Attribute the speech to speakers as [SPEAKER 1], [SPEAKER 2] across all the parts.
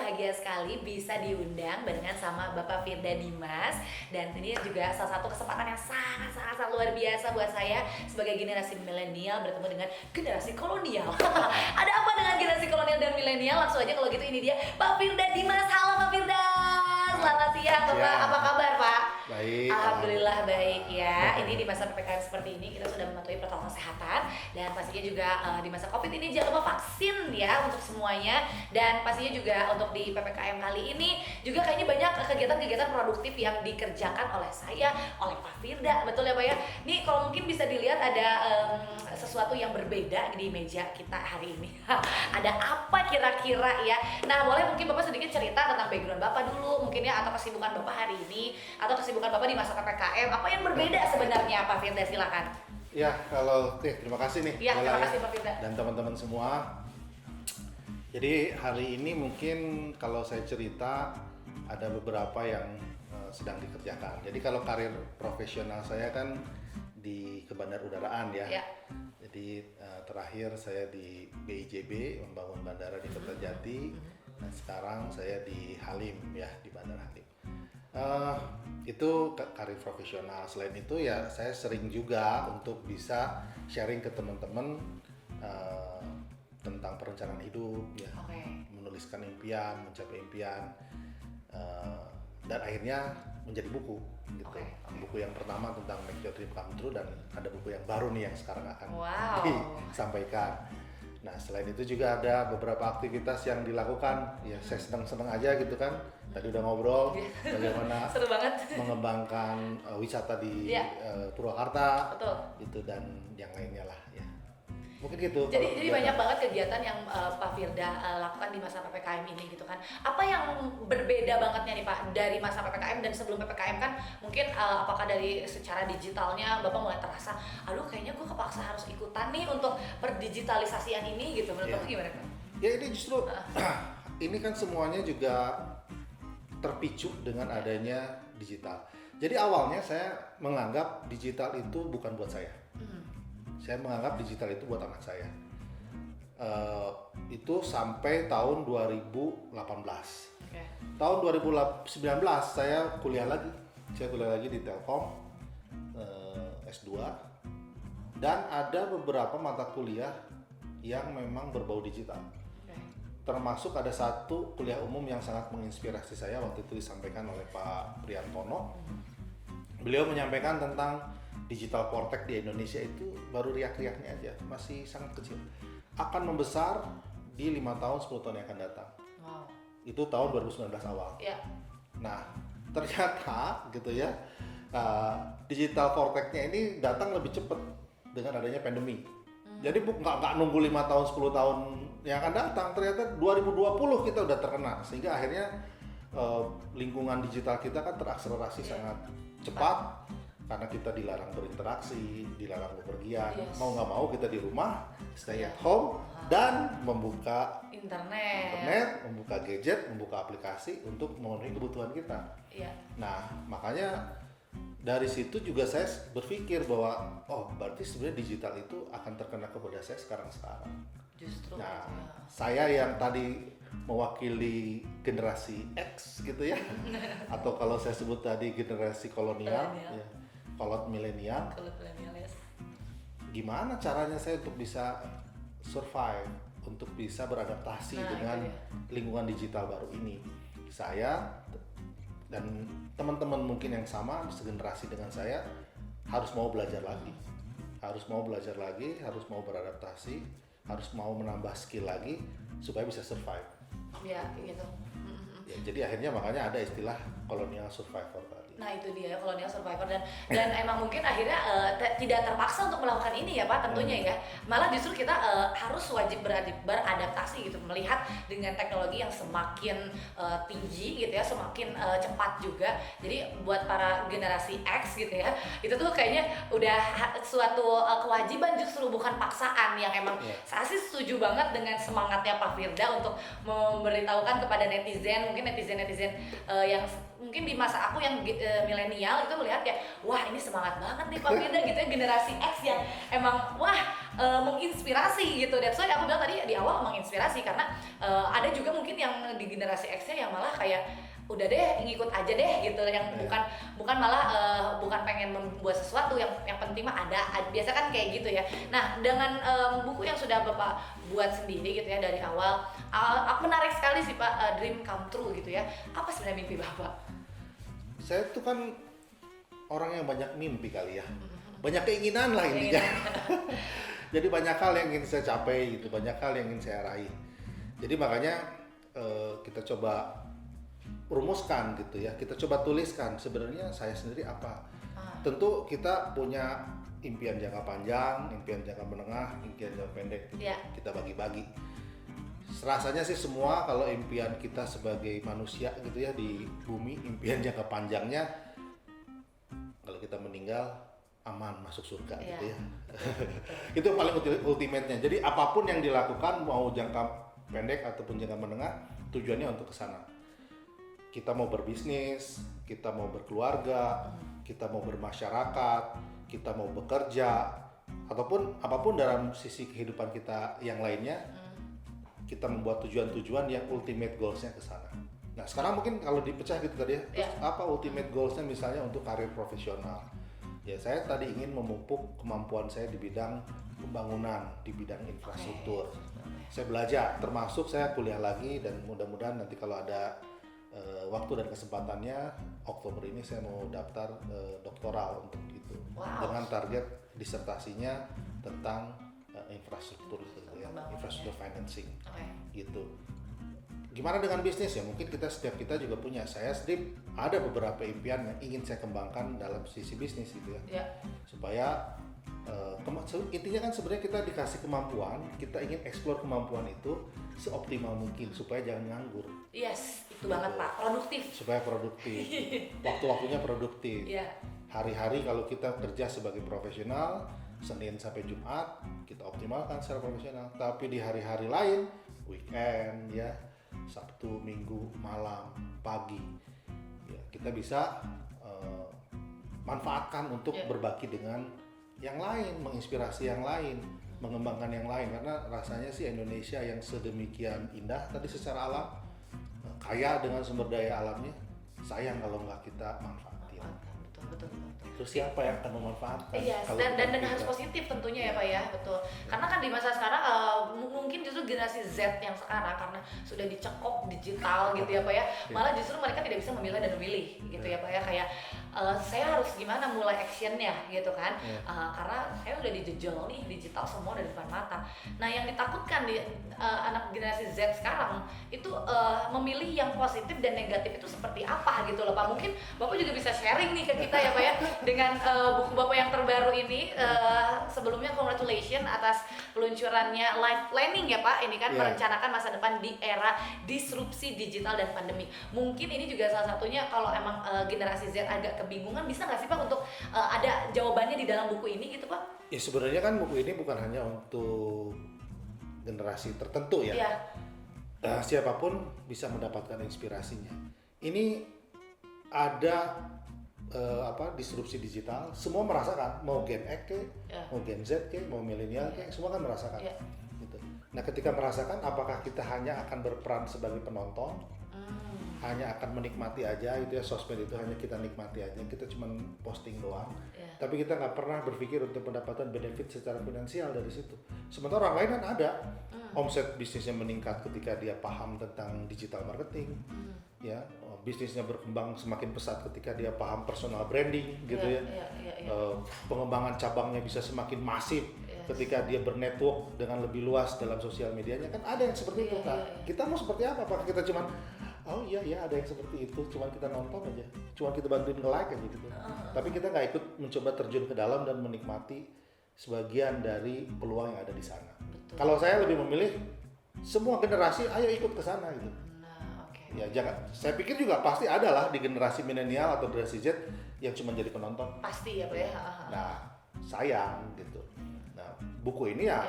[SPEAKER 1] bahagia sekali bisa diundang barengan sama Bapak Firda Dimas. Dan ini juga salah satu kesempatan yang sangat luar biasa buat saya sebagai generasi milenial bertemu dengan generasi kolonial. Ada apa dengan generasi kolonial dan milenial? Langsung aja kalau gitu, ini dia Pak Firda Dimas. Halo Pak Firda. Selamat siang Bapak, apa kabar Pak?
[SPEAKER 2] Baik.
[SPEAKER 1] Alhamdulillah baik ya. Ini di masa PPKM seperti ini kita sudah mematuhi protokol kesehatan, dan pastinya juga di masa Covid ini jangan lupa vaksin ya untuk semuanya. Dan pastinya juga untuk di PPKM kali ini juga kayaknya banyak kegiatan-kegiatan produktif yang dikerjakan oleh saya, oleh Pak Firda, betul ya Pak ya? Nih kalau mungkin bisa dilihat ada sesuatu yang berbeda di meja kita hari ini. Ada apa kira-kira ya? Nah boleh mungkin Bapak sedikit cerita tentang background Bapak dulu mungkin ya, atau kesibukan Bapak hari ini, atau kesibukan Bapak di masa PPKM, apa yang berbeda sebenarnya Pak Firda, silakan.
[SPEAKER 2] Ya, kalau terima kasih nih.
[SPEAKER 1] Ya, terima kasih Pak Firda.
[SPEAKER 2] Dan teman-teman semua. Jadi hari ini mungkin kalau saya cerita ada beberapa yang sedang dikerjakan. Jadi kalau karir profesional saya kan di kebandarudaraan ya. Jadi terakhir saya di BIJB membangun bandara di Kertajati. Dan sekarang saya di Halim ya, di Bandara Halim. Itu karir profesional. Selain itu ya saya sering juga untuk bisa sharing ke teman-teman tentang perencanaan hidup ya, menuliskan impian, mencapai impian, dan akhirnya menjadi buku gitu. Buku yang pertama tentang Make Your Dream Come True, dan ada buku yang baru nih yang sekarang akan disampaikan. Nah selain itu juga ada beberapa aktivitas yang dilakukan ya, saya senang-senang aja gitu kan. Tadi udah ngobrol bagaimana
[SPEAKER 1] seru banget
[SPEAKER 2] mengembangkan wisata di Purwakarta.
[SPEAKER 1] Betul.
[SPEAKER 2] Gitu, dan yang lainnya lah ya. Mungkin gitu.
[SPEAKER 1] Jadi banyak banget kegiatan yang Pak Firda lakukan di masa PPKM ini gitu kan. Apa yang berbeda bangetnya nih Pak dari masa PPKM dan sebelum PPKM kan? Mungkin apakah dari secara digitalnya Bapak mulai terasa, aduh kayaknya gue kepaksa harus ikutan nih untuk perdigitalisasian ini gitu. Menurut Bapak gimana Pak?
[SPEAKER 2] Ya ini justru ini kan semuanya juga terpicu dengan adanya digital. Jadi awalnya saya menganggap digital itu bukan buat saya. Saya menganggap digital itu buat anak saya. Itu sampai tahun 2018. Tahun 2019 saya kuliah lagi. Saya kuliah lagi di Telkom S2, dan ada beberapa mata kuliah yang memang berbau digital. Termasuk ada satu kuliah umum yang sangat menginspirasi saya, waktu itu disampaikan oleh Pak Priantono. Beliau menyampaikan tentang digital portek di Indonesia itu baru riak-riaknya aja, masih sangat kecil. Akan membesar di 5 tahun, 10 tahun yang akan datang. Itu tahun 2019 awal. Nah, ternyata gitu ya, digital porteknya ini datang lebih cepat dengan adanya pandemi. Jadi nggak nunggu 5 tahun, 10 tahun yang akan datang, ternyata 2020 kita udah terkena. Sehingga akhirnya lingkungan digital kita kan terakselerasi sangat cepat. Karena kita dilarang berinteraksi, dilarang bepergian, mau nggak mau kita di rumah, stay at home, dan membuka internet, membuka gadget, membuka aplikasi untuk memenuhi kebutuhan kita. Nah, makanya dari situ juga saya berpikir bahwa berarti sebenarnya digital itu akan terkena kepada saya sekarang.
[SPEAKER 1] Justru.
[SPEAKER 2] Nah, saya yang tadi mewakili generasi X gitu ya, atau kalau saya sebut tadi generasi kolonial. Ya, kolot milenial. Gimana caranya saya untuk bisa survive, untuk bisa beradaptasi dengan lingkungan digital baru ini? Saya dan teman-teman mungkin yang sama segenerasi dengan saya harus mau belajar lagi, harus mau beradaptasi, harus mau menambah skill lagi supaya bisa survive.
[SPEAKER 1] Ya gitu.
[SPEAKER 2] Ya, jadi akhirnya makanya ada istilah colonial survivor tadi.
[SPEAKER 1] Nah itu dia colonial survivor, dan emang mungkin akhirnya tidak terpaksa untuk melakukan ini ya Pak tentunya ya. Malah justru kita harus wajib beradaptasi gitu, melihat dengan teknologi yang semakin tinggi gitu ya, semakin cepat juga. Jadi buat para generasi X gitu ya, itu tuh kayaknya udah suatu kewajiban justru, bukan paksaan, yang emang saya sih setuju banget dengan semangatnya Pak Firda untuk memberitahukan kepada netizen, mungkin netizen yang mungkin di masa aku yang milenial itu melihat kayak, wah ini semangat banget nih Pak Firda gitu ya, generasi X yang emang menginspirasi gitu. Dan so aku bilang tadi di awal menginspirasi karena ada juga mungkin yang di generasi X-nya yang malah kayak udah deh ngikut aja deh gitu, yang bukan malah bukan pengen membuat sesuatu, yang penting mah ada biasa kan kayak gitu ya. Nah dengan buku yang sudah Bapak buat sendiri gitu ya dari awal, aku menarik sekali sih Pak, dream come true gitu ya. Apa sebenarnya mimpi Bapak?
[SPEAKER 2] Saya tuh kan orang yang banyak mimpi kali ya, banyak keinginan lah intinya. Jadi banyak hal yang ingin saya capai gitu, banyak hal yang ingin saya raih. Jadi makanya kita coba rumuskan gitu ya, kita coba tuliskan sebenarnya saya sendiri apa. Tentu kita punya impian jangka panjang, impian jangka menengah, impian jangka pendek gitu. Kita bagi-bagi. Rasanya sih semua kalau impian kita sebagai manusia gitu ya di bumi, impian jangka panjangnya kalau kita meninggal aman masuk surga gitu ya. Itu paling ultimate-nya. Jadi apapun yang dilakukan mau jangka pendek ataupun jangka menengah, tujuannya untuk ke sana. Kita mau berbisnis, kita mau berkeluarga, kita mau bermasyarakat, kita mau bekerja, ataupun apapun dalam sisi kehidupan kita yang lainnya, kita membuat tujuan-tujuan yang ultimate goals-nya ke sana. Nah sekarang mungkin kalau dipecah gitu tadi ya, terus apa ultimate goals-nya misalnya untuk karir profesional? Ya saya tadi ingin memupuk kemampuan saya di bidang pembangunan, di bidang infrastruktur. Saya belajar, termasuk saya kuliah lagi dan mudah-mudahan nanti kalau ada waktu dan kesempatannya Oktober ini saya mau daftar doktoral untuk itu dengan target disertasinya tentang infrastruktur gitu ya, infrastruktur financing gitu. Gimana dengan bisnis ya? Mungkin setiap kita juga punya. Saya sendiri ada beberapa impian yang ingin saya kembangkan dalam sisi bisnis gitu ya. Supaya intinya kan sebenarnya kita dikasih kemampuan, kita ingin explore kemampuan itu seoptimal mungkin supaya jangan nganggur.
[SPEAKER 1] Yes, itu banget Pak, produktif.
[SPEAKER 2] Supaya produktif, waktu-waktunya produktif. Hari-hari kalau kita kerja sebagai profesional, Senin sampai Jumat kita optimalkan secara profesional. Tapi di hari-hari lain, weekend ya, Sabtu, Minggu, malam, pagi, ya kita bisa manfaatkan untuk berbagi dengan yang lain, menginspirasi yang lain, mengembangkan yang lain. Karena rasanya sih Indonesia yang sedemikian indah tadi secara alam, kaya dengan sumber daya alamnya, sayang kalau nggak kita manfaatkan.
[SPEAKER 1] Betul.
[SPEAKER 2] Terus siapa yang akan memanfaatkan?
[SPEAKER 1] Dan harus positif tentunya ya Pak ya, betul. Karena kan di masa sekarang mungkin justru generasi Z yang sekarang karena sudah dicekok digital gitu ya Pak ya, malah justru mereka tidak bisa memilah dan memilih gitu ya Pak ya, kayak saya harus gimana mulai actionnya gitu kan, karena saya udah dijejel nih digital semua dari depan mata. Nah yang ditakutkan di anak generasi Z sekarang itu memilih yang positif dan negatif itu seperti apa gitu loh Pak. Mungkin Bapak juga bisa sharing nih ke kita ya Pak ya dengan buku Bapak yang terbaru ini. Sebelumnya congratulations atas peluncurannya Life Planning ya Pak, ini kan merencanakan masa depan di era disrupsi digital dan pandemi. Mungkin ini juga salah satunya kalau emang generasi Z agak kebingungan, bisa nggak sih Pak untuk ada jawabannya di dalam buku ini gitu Pak?
[SPEAKER 2] Ya sebenarnya kan buku ini bukan hanya untuk generasi tertentu ya. Siapapun bisa mendapatkan inspirasinya. Ini ada disrupsi digital, semua merasakan, mau Gen X mau Gen Z mau milenial semua kan merasakan. Gitu. Nah ketika merasakan, apakah kita hanya akan berperan sebagai penonton, hanya akan menikmati aja itu ya, sosmed itu hanya kita nikmati aja, kita cuma posting doang, tapi kita nggak pernah berpikir untuk mendapatkan benefit secara finansial dari situ. Sementara orang lain kan ada omset bisnisnya meningkat ketika dia paham tentang digital marketing, ya bisnisnya berkembang semakin pesat ketika dia paham personal branding gitu ya. Pengembangan cabangnya bisa semakin masif ketika dia bernetwork dengan lebih luas dalam sosial medianya, kan ada yang seperti itu kan. Kita mau seperti apa? Apakah kita cuman oh iya ada yang seperti itu, cuman kita nonton aja, cuman kita bantuin nge-like aja gitu, tapi kita nggak ikut mencoba terjun ke dalam dan menikmati sebagian dari peluang yang ada di sana. Kalau saya lebih memilih semua generasi ayo ikut ke sana gitu. Ya jangan, saya pikir juga pasti ada lah di generasi milenial atau generasi Z yang cuma jadi penonton.
[SPEAKER 1] Pasti ya Pak ya.
[SPEAKER 2] Nah sayang gitu. Nah buku ini ya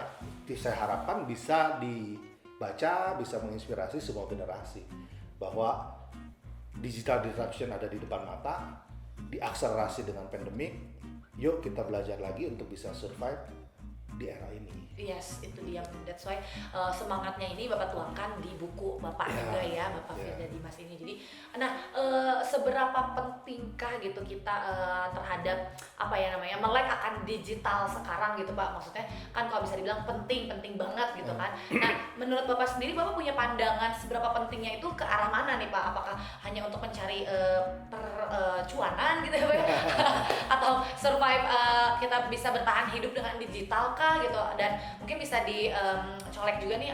[SPEAKER 2] saya harapkan bisa dibaca, bisa menginspirasi semua generasi bahwa digital disruption ada di depan mata, diakselerasi dengan pandemik. Yuk kita belajar lagi untuk bisa survive di era ini.
[SPEAKER 1] Yes, itu dia. That's why semangatnya ini Bapak tuangkan di buku Bapak juga ya, Bapak Firda Dimas ini. Jadi, nah seberapa pentingkah gitu kita terhadap apa ya namanya melek akan digital sekarang gitu Pak? Maksudnya kan kalau bisa dibilang penting banget gitu kan. Nah, menurut Bapak sendiri, Bapak punya pandangan seberapa pentingnya itu ke arah mana nih Pak? Apakah hanya untuk mencari percuanan gitu ya Pak? Atau survive kita bisa bertahan hidup dengan digital kah gitu? Dan mungkin bisa dicolek juga nih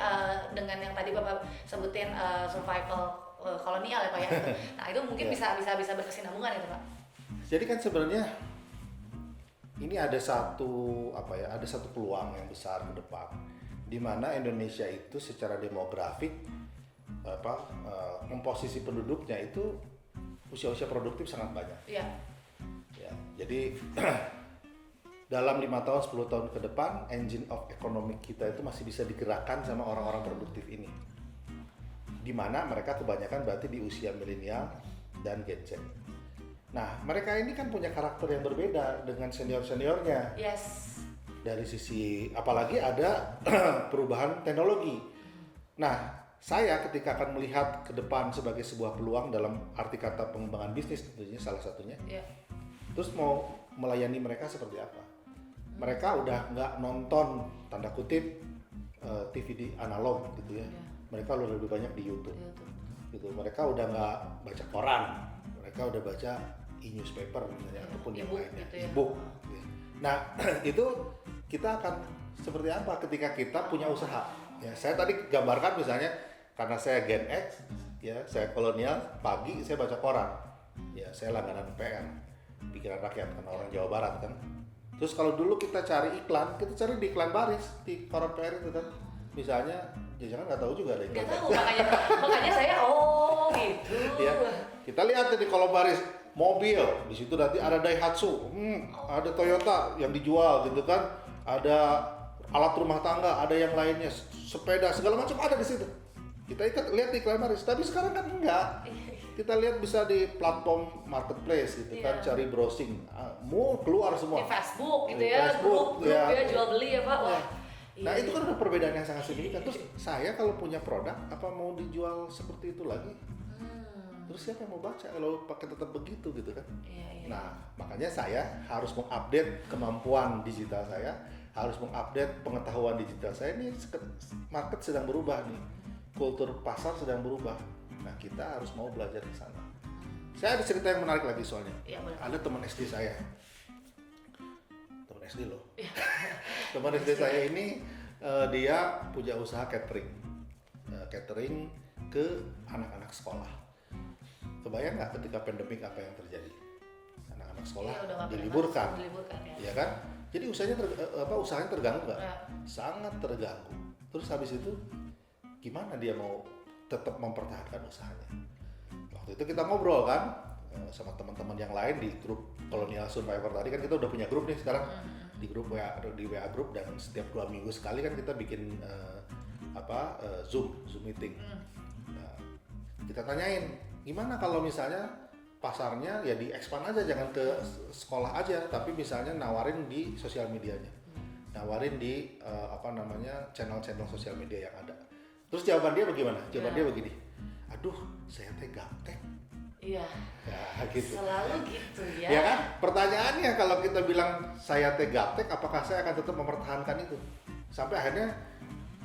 [SPEAKER 1] dengan yang tadi Bapak sebutin survival kolonial ya Pak ya. Nah itu mungkin bisa berkesinambungan gitu Pak.
[SPEAKER 2] Jadi kan sebenarnya ini ada satu peluang yang besar ke depan, di mana Indonesia itu secara demografik komposisi penduduknya itu usia produktif sangat banyak.
[SPEAKER 1] Iya.
[SPEAKER 2] Ya, jadi dalam 5 tahun, 10 tahun ke depan, engine of economic kita itu masih bisa digerakkan sama orang-orang produktif ini. Di mana mereka kebanyakan berarti di usia milenial dan Gen Z. Nah, mereka ini kan punya karakter yang berbeda dengan senior-seniornya.
[SPEAKER 1] Yes.
[SPEAKER 2] Dari sisi, apalagi ada perubahan teknologi. Nah, saya ketika akan melihat ke depan sebagai sebuah peluang dalam arti kata pengembangan bisnis tentunya salah satunya.
[SPEAKER 1] Yeah.
[SPEAKER 2] Terus mau melayani mereka seperti apa? Mereka udah nggak nonton tanda kutip TV di analog gitu ya. Mereka udah lebih banyak di YouTube. Gitu. Mereka udah nggak baca koran, mereka udah baca e-newspaper misalnya ataupun yang lainnya,
[SPEAKER 1] gitu ya.
[SPEAKER 2] e-book. Gitu. Nah itu kita akan seperti apa ketika kita punya usaha? Ya, saya tadi gambarkan misalnya karena saya Gen X, ya saya kolonial, pagi saya baca koran, ya saya langganan PR, pikiran rakyat kan orang Jawa Barat kan. Terus kalau dulu kita cari iklan, kita cari di iklan baris di koran PR itu kan. Misalnya, ya jangan nggak tahu juga ada iklan.
[SPEAKER 1] Nggak tahu, makanya saya gitu.
[SPEAKER 2] Ya, kita lihat di kolom baris mobil, di situ nanti ada Daihatsu, ada Toyota yang dijual gitu kan, ada alat rumah tangga, ada yang lainnya, sepeda segala macam ada di situ. Kita lihat di iklan baris, tapi sekarang kan enggak. Kita lihat bisa di platform marketplace gitu kan, cari browsing, mau keluar semua.
[SPEAKER 1] Di Facebook gitu
[SPEAKER 2] di
[SPEAKER 1] ya,
[SPEAKER 2] Facebook,
[SPEAKER 1] grup ya jual beli ya Pak. Wah.
[SPEAKER 2] Nah itu kan ada perbedaan yang sangat signifikan. Terus saya kalau punya produk, apa mau dijual seperti itu lagi? Terus siapa yang mau baca kalau pakai tetap begitu gitu kan? Nah makanya saya harus mengupdate kemampuan digital saya, harus mengupdate pengetahuan digital saya. Ini market sedang berubah nih, kultur pasar sedang berubah. Nah kita harus mau belajar di sana. Saya ada cerita yang menarik lagi soalnya. Ada teman SD saya, teman SD loh. Teman SD saya ini dia punya usaha catering ke anak-anak sekolah. Kebayang nggak ketika pandemik apa yang terjadi? Anak-anak sekolah diliburkan, ya kan? Jadi usahanya terganggu nggak? Sangat terganggu. Terus habis itu gimana dia mau tetap mempertahankan usahanya? Waktu itu kita ngobrol kan sama teman-teman yang lain di grup Colonial Survivor tadi kan, kita udah punya grup nih sekarang di grup di WA grup, dan setiap 2 minggu sekali kan kita bikin Zoom meeting. Nah, kita tanyain gimana kalau misalnya pasarnya ya di-expand aja, jangan ke sekolah aja, tapi misalnya nawarin di sosial medianya, nawarin di channel-channel sosial media yang ada. Terus jawaban dia bagaimana? Jawaban dia begini, aduh saya gaptek.
[SPEAKER 1] Iya.
[SPEAKER 2] Ya gitu.
[SPEAKER 1] Selalu gitu ya.
[SPEAKER 2] Ya kan? Pertanyaannya kalau kita bilang saya gaptek, apakah saya akan tetap mempertahankan itu? Sampai akhirnya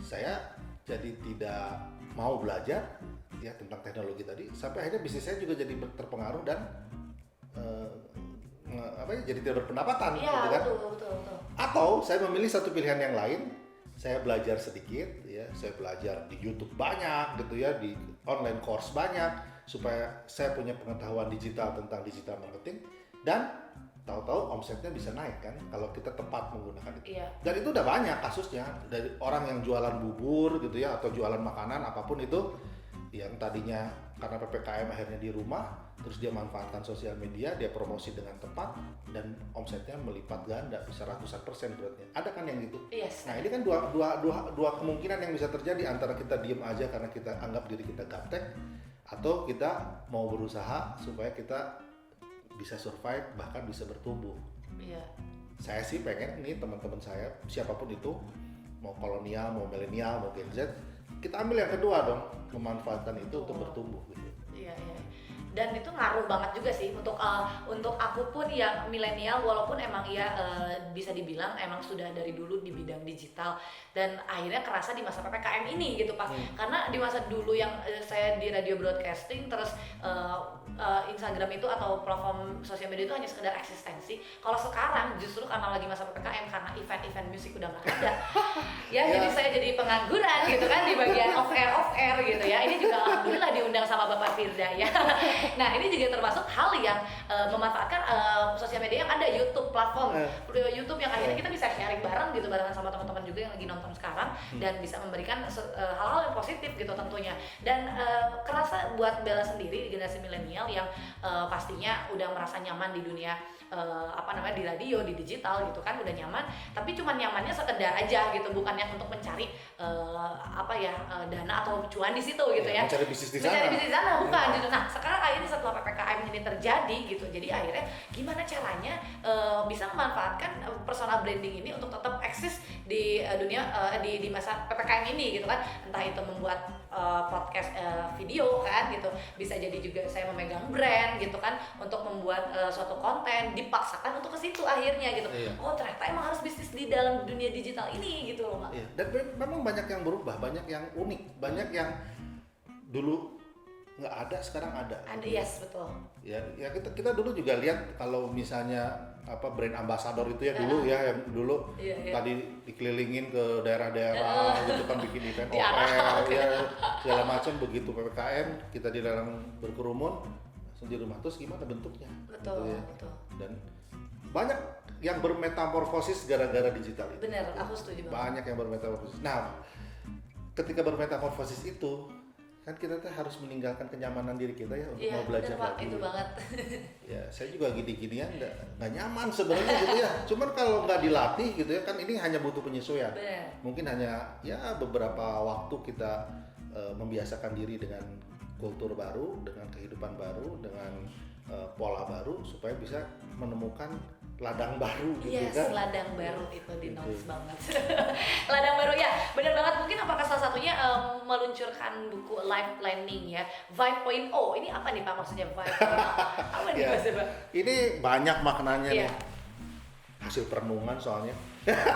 [SPEAKER 2] saya jadi tidak mau belajar ya tentang teknologi tadi. Sampai akhirnya bisnis saya juga jadi terpengaruh dan jadi tidak berpendapatan.
[SPEAKER 1] Iya,
[SPEAKER 2] gitu kan?
[SPEAKER 1] betul.
[SPEAKER 2] Atau saya memilih satu pilihan yang lain. Saya belajar sedikit, ya. Saya belajar di YouTube banyak, gitu ya, di online course banyak, supaya saya punya pengetahuan digital tentang digital marketing, dan tahu-tahu omsetnya bisa naik kan, kalau kita tepat menggunakan itu.
[SPEAKER 1] Iya.
[SPEAKER 2] Dan itu udah banyak kasusnya, dari orang yang jualan bubur, gitu ya, atau jualan makanan apapun itu, yang tadinya karena PPKM akhirnya di rumah, terus dia manfaatkan sosial media, dia promosi dengan tepat, dan omsetnya melipat ganda, bisa ratusan persen beratnya. Ada kan yang gitu?
[SPEAKER 1] Yes.
[SPEAKER 2] Nah ini kan dua kemungkinan yang bisa terjadi, antara kita diem aja karena kita anggap diri kita gaptek, atau kita mau berusaha supaya kita bisa survive, bahkan bisa bertumbuh.
[SPEAKER 1] Iya.
[SPEAKER 2] saya sih pengen nih teman-teman saya siapapun itu, mau kolonial, mau milenial, mau Gen Z, kita ambil yang kedua dong, memanfaatkan itu untuk bertumbuh gitu.
[SPEAKER 1] Iya. Dan itu ngaruh banget juga sih untuk aku pun yang milenial, walaupun emang bisa dibilang emang sudah dari dulu di bidang digital, dan akhirnya kerasa di masa PPKM ini gitu Pak. Karena di masa dulu yang saya di radio broadcasting terus Instagram itu atau platform sosial media itu hanya sekedar eksistensi. Kalau sekarang justru karena lagi masa PPKM, karena event-event musik udah nggak ada jadi saya jadi pengangguran gitu kan di bagian off air gitu ya. Ini juga alhamdulillah diundang sama Bapak Firda ya. Nah ini juga termasuk hal yang memanfaatkan sosial media yang ada, YouTube platform YouTube yang akhirnya kita bisa sharing bareng gitu, barengan sama teman-teman juga yang lagi nonton sekarang, dan bisa memberikan hal-hal yang positif gitu tentunya. Dan kerasa buat Bella sendiri generasi milenial yang pastinya udah merasa nyaman di dunia di radio, di digital gitu kan, udah nyaman, tapi cuma nyamannya sekedar aja gitu, bukan yang untuk mencari dana atau cuan di situ gitu ya.
[SPEAKER 2] Mencari bisnis di sana.
[SPEAKER 1] Bukan gitu. Nah, sekarang akhirnya setelah PPKM ini terjadi gitu. Jadi akhirnya gimana caranya bisa memanfaatkan personal branding ini untuk tetap eksis di dunia di masa PPKM ini gitu kan. Entah itu membuat podcast video kan gitu. Bisa jadi juga saya memegang brand gitu kan untuk membuat suatu konten, dipaksakan untuk ke situ akhirnya gitu. Oh, ternyata emang harus bisnis di dalam dunia digital ini gitu loh, Pak.
[SPEAKER 2] Iya. Dan memang banyak yang berubah, banyak yang unik, banyak yang dulu nggak ada, sekarang ada.
[SPEAKER 1] Ada, yes, betul.
[SPEAKER 2] Ya kita dulu juga lihat kalau misalnya brand ambassador itu ya dulu ya, yang dulu tadi dikelilingin ke daerah-daerah gitu kan, bikin event off air ya segala macam. Begitu PPKM kita dilarang berkerumun, langsung di rumah. Terus gimana bentuknya?
[SPEAKER 1] Betul,
[SPEAKER 2] gitu ya.
[SPEAKER 1] betul.
[SPEAKER 2] Dan banyak yang bermetamorfosis gara-gara digital itu.
[SPEAKER 1] Bener, aku setuju banget.
[SPEAKER 2] Banyak yang bermetamorfosis. Nah, ketika bermetamorfosis itu kan kita tuh harus meninggalkan kenyamanan diri kita ya untuk mau belajar lagi.
[SPEAKER 1] Itu banget.
[SPEAKER 2] Ya, saya juga gini-ginian nggak nyaman sebenarnya gitu ya. Cuman kalau nggak dilatih gitu ya, kan ini hanya butuh penyesuaian.
[SPEAKER 1] Bener.
[SPEAKER 2] Mungkin hanya ya beberapa waktu kita membiasakan diri dengan kultur baru, dengan kehidupan baru, dengan pola baru supaya bisa menemukan ladang baru gitu kan.
[SPEAKER 1] Ladang baru itu di notes banget. Ladang baru ya, benar banget. Mungkin apakah salah satunya meluncurkan buku life planning ya, Vibe.0. Ini apa nih Pak maksudnya Vibe.0? Apa nih Mas Pak?
[SPEAKER 2] Ini banyak maknanya nih. Hasil perenungan soalnya.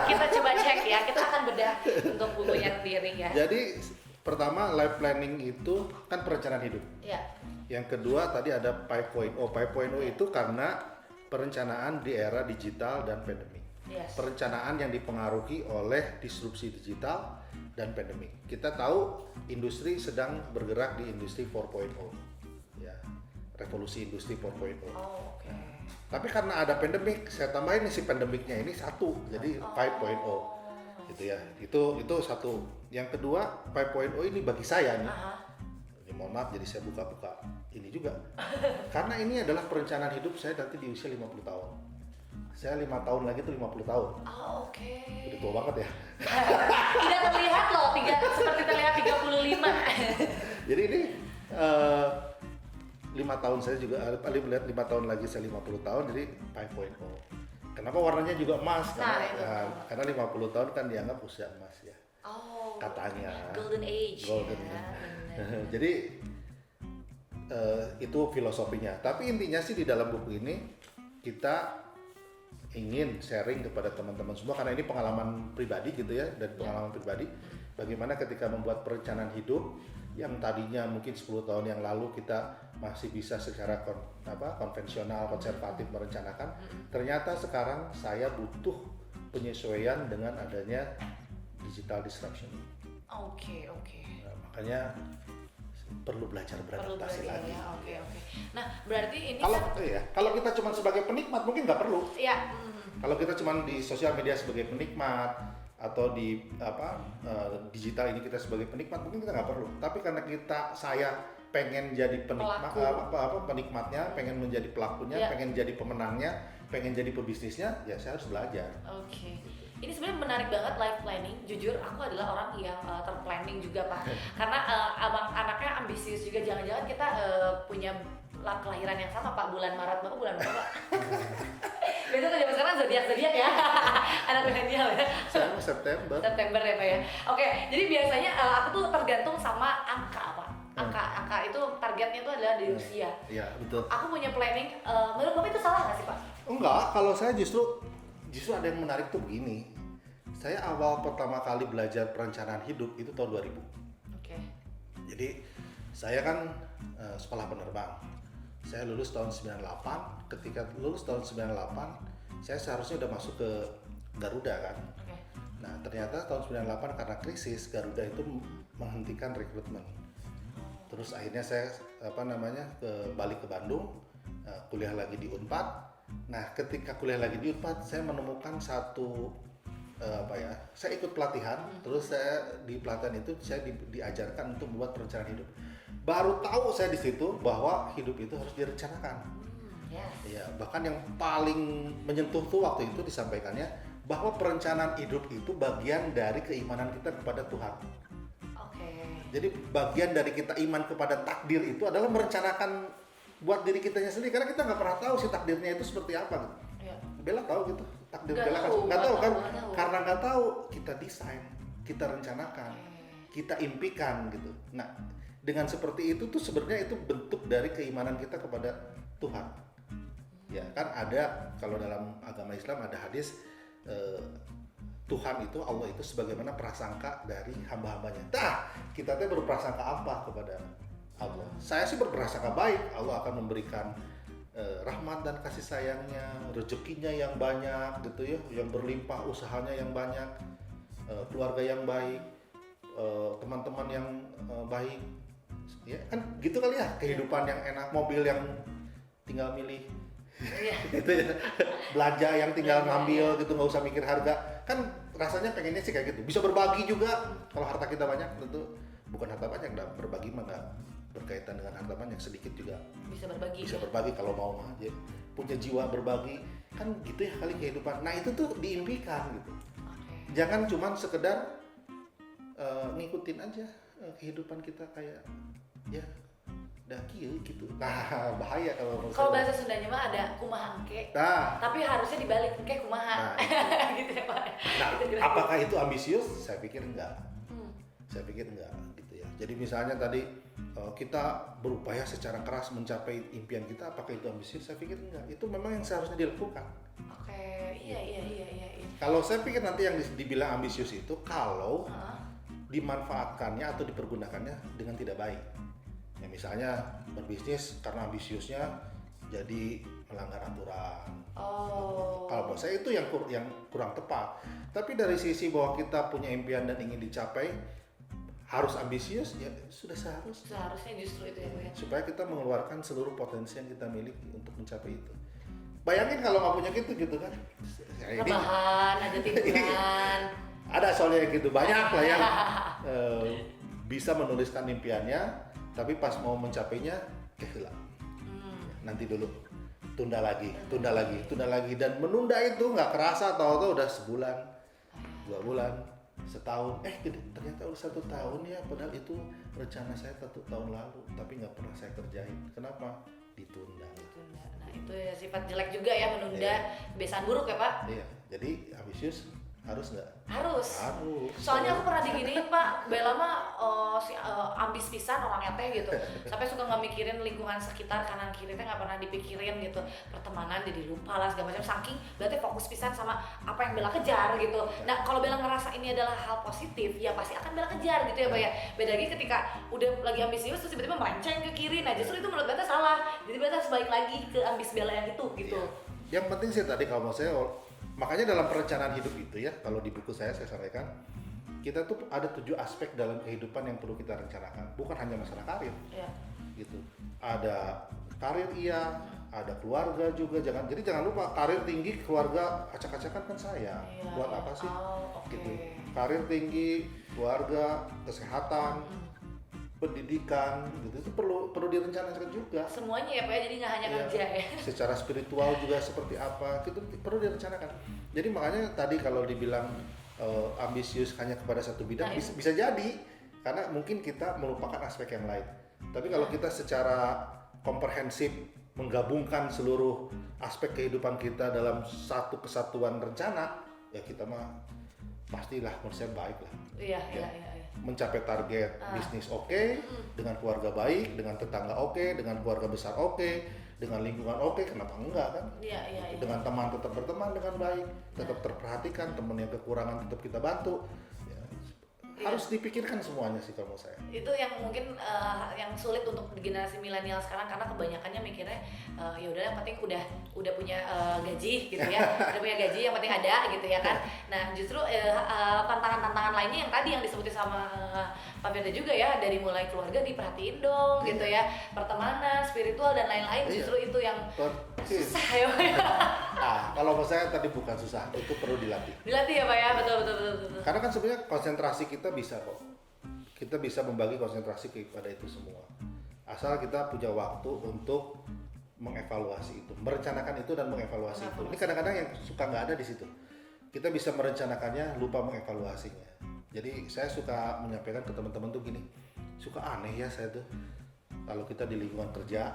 [SPEAKER 1] Kita coba cek ya, kita akan bedah untuk bukunya sendiri ya.
[SPEAKER 2] Jadi pertama, life planning itu kan perencanaan hidup.
[SPEAKER 1] Iya.
[SPEAKER 2] Yang kedua tadi ada 5.0. 5.0 itu karena perencanaan di era digital dan pandemi.
[SPEAKER 1] Yes.
[SPEAKER 2] Perencanaan yang dipengaruhi oleh disrupsi digital dan pandemi. Kita tahu industri sedang bergerak di industri 4.0. Ya, revolusi industri 4.0.
[SPEAKER 1] Oh, oke.
[SPEAKER 2] Tapi karena ada pandemik, saya tambahin si pandemiknya ini satu, jadi 5.0. Gitu ya. Itu satu. Yang kedua, 5.0 ini bagi saya nih. Ini mohon maaf, jadi saya buka-buka ini juga. Karena ini adalah perencanaan hidup saya nanti di usia 50 tahun. Saya 5 tahun lagi tuh 50 tahun.
[SPEAKER 1] Oh, oke.
[SPEAKER 2] Udah tua banget ya.
[SPEAKER 1] Tidak terlihat loh, seperti terlihat 35.
[SPEAKER 2] Jadi ini 5 tahun saya juga, paling melihat 5 tahun lagi saya 50 tahun, jadi 5.0. Kenapa warnanya juga emas? Karena 50 tahun kan dianggap usia emas ya.
[SPEAKER 1] Oh.
[SPEAKER 2] Katanya.
[SPEAKER 1] Golden age.
[SPEAKER 2] Ya. Jadi itu filosofinya. Tapi intinya sih di dalam buku ini kita ingin sharing kepada teman-teman semua, karena ini pengalaman pribadi gitu ya, dan pengalaman pribadi bagaimana ketika membuat perencanaan hidup yang tadinya mungkin 10 tahun yang lalu kita masih bisa secara konvensional, konservatif merencanakan, ternyata sekarang saya butuh penyesuaian dengan adanya digital disruption.
[SPEAKER 1] Oke.
[SPEAKER 2] Nah, makanya perlu belajar beradaptasi lagi.
[SPEAKER 1] Ya, oke. Nah, berarti ini
[SPEAKER 2] kalau kita cuma sebagai penikmat mungkin nggak perlu.
[SPEAKER 1] Iya.
[SPEAKER 2] Kalau kita cuma di sosial media sebagai penikmat atau di digital ini kita sebagai penikmat mungkin kita nggak perlu. Tapi karena saya pengen jadi penikmatnya, pengen menjadi pelakunya, pengen jadi pemenangnya, pengen jadi pebisnisnya, ya saya harus belajar.
[SPEAKER 1] Oke. Ini sebenarnya menarik banget life planning. Jujur, aku adalah orang yang terplanning juga Pak. Karena abang anaknya ambisius juga. Jangan-jangan kita punya kelahiran yang sama Pak, bulan Maret. Bapak bulan berapa Pak? Biasa kalau zaman sekarang zodiak ya. Anak milenial ya.
[SPEAKER 2] Saya September.
[SPEAKER 1] September ya Pak ya. Oke, jadi biasanya aku tuh tergantung sama angka apa. Angka itu targetnya itu adalah di usia.
[SPEAKER 2] Iya, betul.
[SPEAKER 1] Aku punya planning, menurut Bapak itu salah nggak sih Pak?
[SPEAKER 2] Enggak, kalau saya justru ada yang menarik tuh begini. Saya awal pertama kali belajar perencanaan hidup itu tahun 2000.
[SPEAKER 1] Oke.
[SPEAKER 2] Jadi saya kan sekolah penerbang. Saya lulus tahun 98. Ketika lulus tahun 98, saya seharusnya udah masuk ke Garuda kan.
[SPEAKER 1] Oke.
[SPEAKER 2] Nah, ternyata tahun 98 karena krisis Garuda itu menghentikan rekrutmen. Terus akhirnya saya balik ke Bandung, kuliah lagi di Unpad. Nah, ketika kuliah lagi di Unpad, saya menemukan satu saya ikut pelatihan. Terus saya di pelatihan itu saya diajarkan untuk membuat perencanaan hidup. Baru tahu saya di situ bahwa hidup itu harus direncanakan.
[SPEAKER 1] Yes.
[SPEAKER 2] Ya, bahkan yang paling menyentuh tuh waktu itu disampaikannya bahwa perencanaan hidup itu bagian dari keimanan kita kepada Tuhan. Jadi bagian dari kita iman kepada takdir itu adalah merencanakan buat diri kitanya sendiri, karena kita nggak pernah tahu sih takdirnya itu seperti apa gitu.
[SPEAKER 1] Ya.
[SPEAKER 2] Bella tahu gitu takdir
[SPEAKER 1] Nggak
[SPEAKER 2] Bella
[SPEAKER 1] tahu,
[SPEAKER 2] nggak tahu kan?
[SPEAKER 1] nggak tahu.
[SPEAKER 2] Karena nggak tahu kita desain, kita rencanakan, kita impikan gitu. Nah, dengan seperti itu tuh sebenarnya itu bentuk dari keimanan kita kepada Tuhan. Ya kan ada, kalau dalam agama Islam ada hadis Tuhan itu, Allah itu sebagaimana prasangka dari hamba-hambanya. Nah, kita tuh berprasangka apa kepada Allah? Saya sih berprasangka baik. Allah akan memberikan rahmat dan kasih sayangnya, rezekinya yang banyak gitu ya, yang berlimpah, usahanya yang banyak, keluarga yang baik, teman-teman yang baik. Ya kan gitu kali ya, kehidupan yang enak, mobil yang tinggal milih. Gitu ya. Belanja yang tinggal ngambil gitu, nggak usah mikir harga. Kan rasanya pengennya sih kayak gitu. Bisa berbagi juga. Kalau harta kita banyak, tentu bukan harta banyak, berbagi mah nggak berkaitan dengan harta banyak, sedikit juga
[SPEAKER 1] Bisa berbagi.
[SPEAKER 2] bisa berbagi kalau mau mah. Ya, punya jiwa berbagi kan gitu ya kali kehidupan. Nah itu tuh diimpikan gitu. Jangan cuman sekedar ngikutin aja kehidupan kita kayak ya daki gitu. Nah, bahaya
[SPEAKER 1] kalau bahasa Sundanya mah ada kumaha engke.
[SPEAKER 2] Nah,
[SPEAKER 1] Tapi harusnya dibalik engke kumaha.
[SPEAKER 2] Nah,
[SPEAKER 1] gitu ya, Pak.
[SPEAKER 2] nah,
[SPEAKER 1] Gitu
[SPEAKER 2] apakah itu ambisius? Saya pikir enggak. Saya pikir enggak gitu ya. Jadi misalnya tadi kita berupaya secara keras mencapai impian kita, apakah itu ambisius? Saya pikir enggak. Itu memang yang seharusnya dilakukan.
[SPEAKER 1] Oke, iya.
[SPEAKER 2] Kalau saya pikir nanti yang dibilang ambisius itu kalau dimanfaatkannya atau dipergunakannya dengan tidak baik. Ya misalnya berbisnis karena ambisiusnya jadi melanggar aturan. Kalau menurut saya itu yang kurang tepat. Tapi dari sisi bahwa kita punya impian dan ingin dicapai, harus ambisius, ya sudah
[SPEAKER 1] Seharusnya justru itu ya Pak ya.
[SPEAKER 2] supaya kita mengeluarkan seluruh potensi yang kita miliki untuk mencapai itu. Bayangin kalau nggak punya gitu kan?
[SPEAKER 1] Rebahan, aja tiduran.
[SPEAKER 2] Ada soalnya yang gitu, banyak lah yang bisa menuliskan impiannya, tapi pas mau mencapainya kehilang. Nanti dulu, tunda lagi, dan menunda itu nggak kerasa, tahu-tahu udah sebulan, 2 bulan, setahun, ternyata udah 1 tahun ya, padahal itu rencana saya 1 tahun lalu, tapi nggak pernah saya kerjain. Kenapa? Ditunda.
[SPEAKER 1] Nah itu ya sifat jelek juga ya, menunda kebiasaan buruk ya Pak.
[SPEAKER 2] Iya, jadi ambisius harus nggak?
[SPEAKER 1] Harus.
[SPEAKER 2] Soalnya
[SPEAKER 1] aku pernah diginiin Pak, Bella mah ambis pisan orangnya teh gitu. Sampai suka nggak mikirin lingkungan sekitar kanan kiri teh, nggak pernah dipikirin gitu. Pertemanan jadi lupa lah segala macam, saking berarti fokus pisan sama apa yang Bella kejar gitu. Nah kalau Bella ngerasa ini adalah hal positif, ya pasti akan Bella kejar gitu ya Pak ya. Beda lagi ketika udah lagi ambisius terus tiba-tiba melenceng ke kiri, nah justru itu menurut Bella salah. Jadi Bella harus balik lagi ke ambis Bella yang itu gitu.
[SPEAKER 2] Yang penting sih tadi kalau saya, makanya dalam perencanaan hidup itu ya, kalau di buku saya sampaikan, kita tuh ada 7 aspek dalam kehidupan yang perlu kita rencanakan, bukan hanya masalah karir. Gitu. Ada karir iya, ada keluarga juga, jadi jangan lupa karir tinggi, keluarga acak-acakan kan sayang. Buat apa sih? Gitu. Karir tinggi, keluarga, kesehatan, pendidikan gitu, itu perlu direncanakan juga.
[SPEAKER 1] Semuanya ya Pak ya, jadi nggak hanya kerja ya.
[SPEAKER 2] Secara spiritual juga seperti apa, itu perlu direncanakan. Jadi makanya tadi kalau dibilang ambisius hanya kepada satu bidang, bisa jadi karena mungkin kita melupakan aspek yang lain. Tapi kalau kita secara komprehensif menggabungkan seluruh aspek kehidupan kita dalam satu kesatuan rencana, ya kita mah pastilah menurut saya baik lah.
[SPEAKER 1] Iya.
[SPEAKER 2] Mencapai target bisnis oke, dengan keluarga baik, dengan tetangga oke, dengan keluarga besar oke, dengan lingkungan oke, kenapa enggak kan?
[SPEAKER 1] Iya.
[SPEAKER 2] Dengan teman tetap berteman dengan baik, tetap terperhatikan, teman yang kekurangan tetap kita bantu. Harus dipikirkan semuanya sih kalau saya.
[SPEAKER 1] Itu yang mungkin yang sulit untuk generasi milenial sekarang, karena kebanyakannya mikirnya ya udah yang penting udah punya gaji gitu ya. Udah punya gaji yang penting ada gitu ya kan. Nah, justru tantangan-tantangan lainnya yang tadi yang disebutin sama Pak Firda juga ya, dari mulai keluarga diperhatiin dong gitu ya. Pertemanan, spiritual dan lain-lain, justru itu yang susah ya.
[SPEAKER 2] Nah, kalau menurut saya tadi bukan susah, itu perlu dilatih.
[SPEAKER 1] Dilatih ya Pak ya, betul.
[SPEAKER 2] Karena kan sebenarnya konsentrasi kita bisa kok. Kita bisa membagi konsentrasi kepada itu semua. Asal kita punya waktu untuk mengevaluasi itu, merencanakan itu dan mengevaluasi itu. Ini kadang-kadang yang suka nggak ada di situ. Kita bisa merencanakannya, lupa mengevaluasinya. Jadi saya suka menyampaikan ke teman-teman tuh gini, suka aneh ya saya tuh. Kalau kita di lingkungan kerja,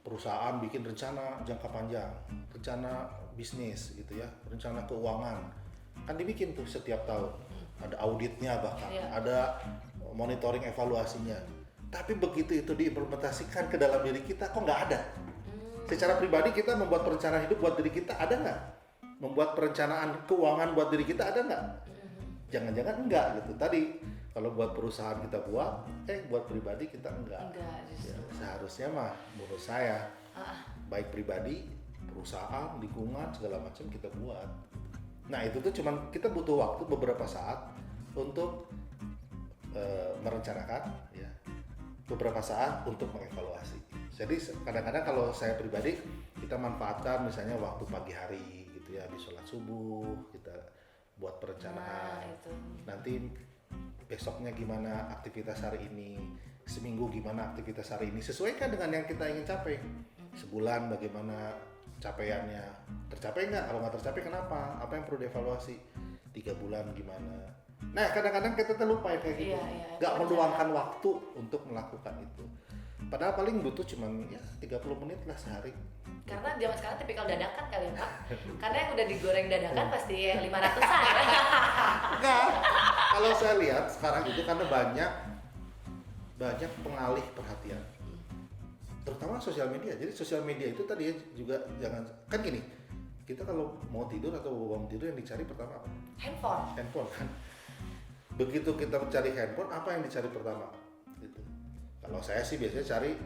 [SPEAKER 2] perusahaan bikin rencana jangka panjang, rencana bisnis gitu ya, rencana keuangan, kan dibikin tuh setiap tahun, ada auditnya bahkan, ada monitoring evaluasinya. Tapi begitu itu diimplementasikan ke dalam diri kita, kok nggak ada. Secara pribadi kita membuat perencanaan hidup buat diri kita, ada nggak? Membuat perencanaan keuangan buat diri kita, ada nggak? Jangan-jangan enggak gitu. Tadi kalau buat perusahaan kita buat, buat pribadi kita enggak. Ya, seharusnya mah menurut saya baik pribadi, perusahaan, lingkungan segala macam kita buat. Nah itu tuh cuman kita butuh waktu beberapa saat untuk merencanakan, ya, beberapa saat untuk mengevaluasi. Jadi kadang-kadang kalau saya pribadi kita manfaatkan misalnya waktu pagi hari gitu ya, di sholat subuh kita buat perencanaan. Nanti besoknya gimana aktivitas hari ini, seminggu gimana aktivitas hari ini, sesuaikan dengan yang kita ingin capai. Sebulan bagaimana capaiannya, tercapai nggak? Kalau nggak tercapai kenapa? Apa yang perlu dievaluasi? 3 bulan gimana? Nah kadang-kadang kita terlupa ya kayak gitu, nggak meluangkan waktu untuk melakukan itu. Padahal paling butuh cuman ya 30 menit lah sehari.
[SPEAKER 1] Karena zaman sekarang tipikal dadakan kali Pak. Karena yang udah digoreng dadakan pasti 500-an.
[SPEAKER 2] Enggak. Kalau saya lihat sekarang itu karena banyak pengalih perhatian. Terutama sosial media. Jadi sosial media itu tadi juga jangan, kan gini. Kita kalau mau tidur atau bangun tidur yang dicari pertama apa? Handphone kan. Begitu kita mencari handphone, apa yang dicari pertama? Gitu. Kalau saya sih biasanya cari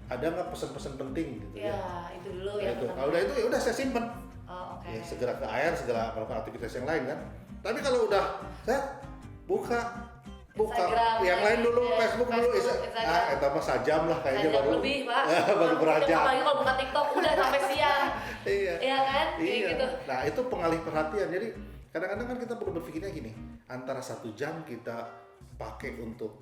[SPEAKER 2] ada nggak pesan-pesan penting gitu ya.
[SPEAKER 1] Itu dulu ya.
[SPEAKER 2] Kalau udah itu ya udah saya simpen.
[SPEAKER 1] Okay.
[SPEAKER 2] Ya, segera ke air, segera melakukan aktivitas yang lain kan. Tapi kalau udah saya buka Instagram, yang lain dulu, Facebook dulu, Instagram. Itu mah sajam lah kayaknya baru
[SPEAKER 1] lebih Pak.
[SPEAKER 2] baru beranjak.
[SPEAKER 1] Apalagi kalau buka TikTok udah sampai siang. Iya kan? Kayak gitu.
[SPEAKER 2] Nah itu pengalih perhatian. Jadi kadang-kadang kan kita perlu berpikirnya gini, antara 1 jam kita pakai untuk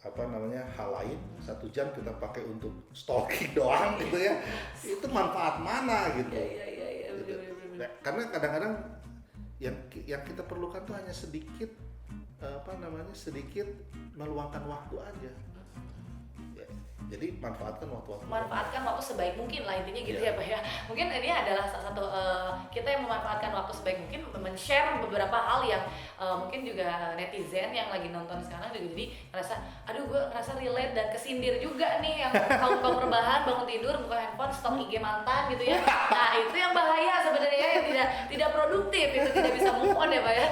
[SPEAKER 2] hal lain, 1 jam kita pakai untuk stalking doang gitu ya, itu manfaat mana gitu.
[SPEAKER 1] Iya, bener.
[SPEAKER 2] Karena kadang-kadang yang kita perlukan tuh hanya sedikit sedikit meluangkan waktu aja. Jadi manfaatkan waktu
[SPEAKER 1] sebaik mungkin lah intinya gitu ya Pak ya. Mungkin ini adalah salah satu kita yang memanfaatkan waktu sebaik mungkin, men-share beberapa hal yang mungkin juga netizen yang lagi nonton sekarang juga jadi ngerasa aduh gue ngerasa relate dan kesindir juga nih, yang kaum rebahan bangun tidur buka handphone stok IG mantan gitu ya. Nah itu yang bahaya sebenarnya, yang tidak produktif, itu tidak bisa move on ya Pak ya.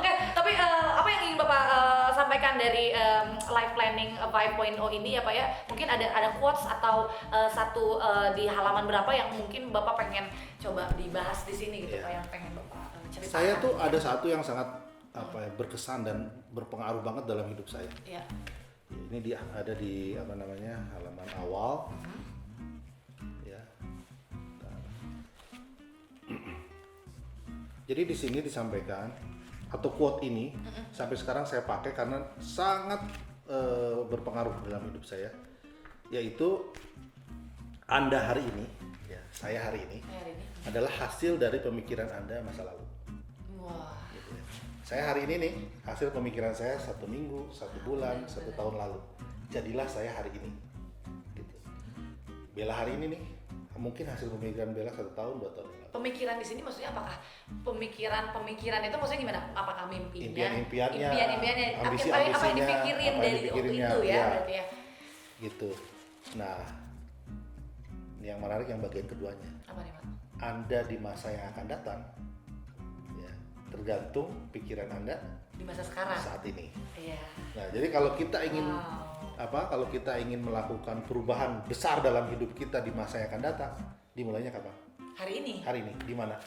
[SPEAKER 1] Oke, tapi apa yang ingin Bapak sampaikan dari life planning 5.0 ini ya Pak ya? Mungkin ada quotes atau satu di halaman berapa yang mungkin Bapak pengen coba dibahas di sini gitu Pak, yang pengen Bapak ceritakan.
[SPEAKER 2] Saya tuh ada satu yang sangat berkesan dan berpengaruh banget dalam hidup saya. Ini dia ada di halaman awal. Ya. Jadi di sini disampaikan atau quote ini sampai sekarang saya pakai karena sangat berpengaruh dalam hidup saya, yaitu Anda hari ini, ya, saya hari ini adalah hasil dari pemikiran Anda masa lalu.
[SPEAKER 1] Wah.
[SPEAKER 2] Gitu ya. Saya hari ini nih hasil pemikiran saya 1 minggu, 1 bulan, 1 tahun lalu. Jadilah saya hari ini. Gitu. Bella hari ini nih, mungkin hasil pemikiran Bella 1 tahun 2 tahun yang lalu.
[SPEAKER 1] Pemikiran di sini maksudnya apakah pemikiran itu maksudnya gimana? Apakah mimpinya?
[SPEAKER 2] Impian-impiannya,
[SPEAKER 1] Impian-impiannya,
[SPEAKER 2] ambisi-ambisinya,
[SPEAKER 1] apa yang dipikirin
[SPEAKER 2] apa yang
[SPEAKER 1] dari waktu
[SPEAKER 2] dipikirinnya,
[SPEAKER 1] itu ya,
[SPEAKER 2] iya.
[SPEAKER 1] berarti ya.
[SPEAKER 2] Gitu. Nah, yang menarik yang bagian keduanya.
[SPEAKER 1] Apa nih, Pak?
[SPEAKER 2] Anda di masa yang akan datang, ya, tergantung pikiran Anda
[SPEAKER 1] Di masa sekarang.
[SPEAKER 2] saat ini.
[SPEAKER 1] Iya.
[SPEAKER 2] Nah, jadi kalau kita ingin
[SPEAKER 1] Wow.
[SPEAKER 2] kalau kita ingin melakukan perubahan besar dalam hidup kita di masa yang akan datang, dimulainya kapan?
[SPEAKER 1] Hari ini.
[SPEAKER 2] Hari ini. Di mana?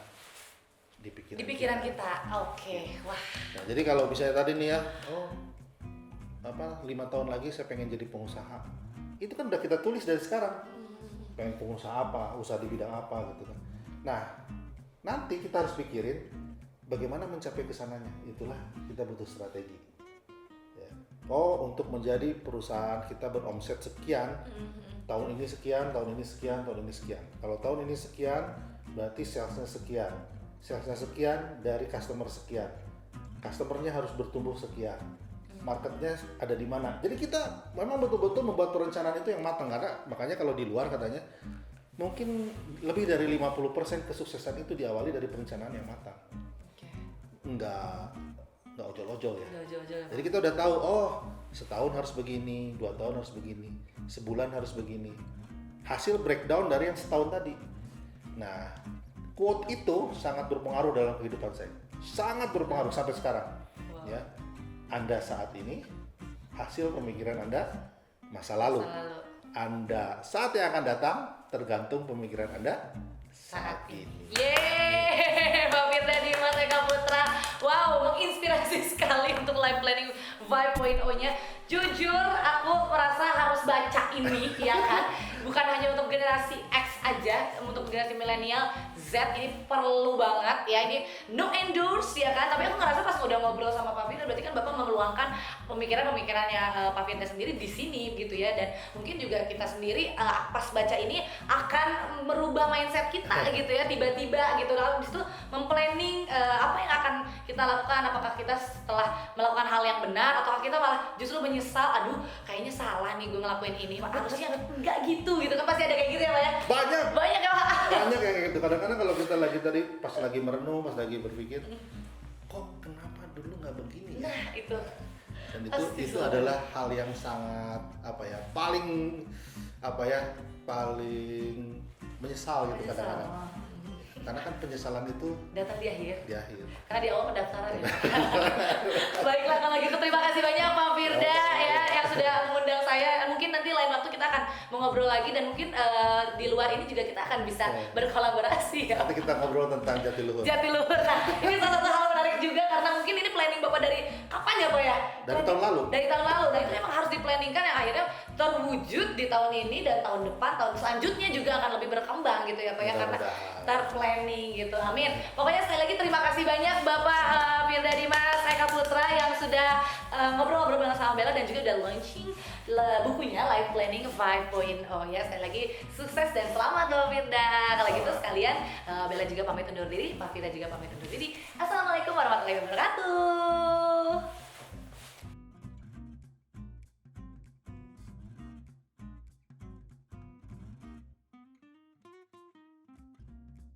[SPEAKER 2] Di pikiran.
[SPEAKER 1] Di pikiran kita. Oke. Wah.
[SPEAKER 2] Nah, jadi kalau misalnya tadi nih ya, 5 tahun lagi saya pengen jadi pengusaha. Itu kan udah kita tulis dari sekarang. Pengen pengusaha apa, usaha di bidang apa gitu kan. Nah, nanti kita harus pikirin bagaimana mencapai kesananya. Itulah kita butuh strategi. Ya. Untuk menjadi perusahaan kita beromset sekian, tahun ini sekian, tahun ini sekian, tahun ini sekian. Kalau tahun ini sekian, berarti salesnya sekian. Salesnya sekian dari customer sekian. Customernya harus bertumbuh sekian. Marketnya ada di mana. Jadi kita memang betul-betul membuat perencanaan itu yang matang, karena makanya kalau di luar katanya mungkin lebih dari 50% kesuksesan itu diawali dari perencanaan yang matang. Enggak ojol-ojol ya. Jadi kita udah tahu, setahun harus begini, 2 tahun harus begini, sebulan harus begini. Hasil breakdown dari yang setahun tadi. Nah, quote itu sangat berpengaruh dalam kehidupan saya. Sangat berpengaruh sampai sekarang.
[SPEAKER 1] Wow.
[SPEAKER 2] Ya. Anda saat ini, hasil pemikiran Anda masa lalu. Anda saat yang akan datang, tergantung pemikiran Anda saat ini.
[SPEAKER 1] Yeay, Mbak Firda Dimas Eka Putra. Wow, menginspirasi sekali untuk life planning 5.0-nya. Jujur, aku merasa harus baca ini, ya kan? Bukan hanya untuk generasi X aja, untuk generasi milenial, Z ini perlu banget ya. Ini no endorse ya kan, tapi aku ngerasa pas udah ngobrol sama Pak Firda, berarti kan Bapak meluangkan pemikiran-pemikirannya Pak Firda sendiri di sini gitu ya. Dan mungkin juga kita sendiri pas baca ini akan merubah mindset kita gitu ya, tiba-tiba gitu. Lalu disitu memplanning apa yang akan kita lakukan, apakah kita setelah melakukan hal yang benar atau kita malah justru menyesal, aduh kayaknya salah nih gue ngelakuin ini, harusnya enggak gitu kan, pasti ada kayak gitu ya Pak ya. Banyak ya Pak.
[SPEAKER 2] Banyak kayak gitu. Kadang-kadang kalau kita lagi tadi pas lagi merenung, pas lagi berpikir, kok kenapa dulu nggak begini ya?
[SPEAKER 1] Nah itu.
[SPEAKER 2] Dan itu adalah hal yang sangat paling menyesal gitu kadang-kadang. Karena kan penyesalan itu
[SPEAKER 1] datang di akhir. Karena di awal pendaftaran ya. Baiklah kalau gitu, terima kasih banyak Pak Firda ya yang sudah mengundang saya. Mungkin nanti lain waktu kita akan mengobrol lagi, dan mungkin di luar ini juga kita akan bisa berkolaborasi ya.
[SPEAKER 2] Nanti kita ngobrol tentang jatiluhur.
[SPEAKER 1] Nah, ini salah satu hal menarik juga karena mungkin ini planning Bapak dari kapan ya Pak ya?
[SPEAKER 2] Dari tahun lalu.
[SPEAKER 1] Dari tahun lalu. Dan itu memang harus diplanningkan yang akhirnya terwujud di tahun ini dan tahun depan, tahun selanjutnya juga akan lebih berkembang gitu ya Pak ya, karena terplanning gitu. Amin. Pokoknya sekali lagi terima kasih banyak Bapak Firda Dimas Eka Putra yang sudah ngobrol-ngobrol bareng sama Bella dan juga udah launching bukunya Life Planning 5.0 ya. Sekali lagi sukses dan selamat Bapak Firda. Kalau gitu sekalian Bella juga pamit undur diri, Pak Firda juga pamit undur diri. Assalamualaikum warahmatullahi wabarakatuh.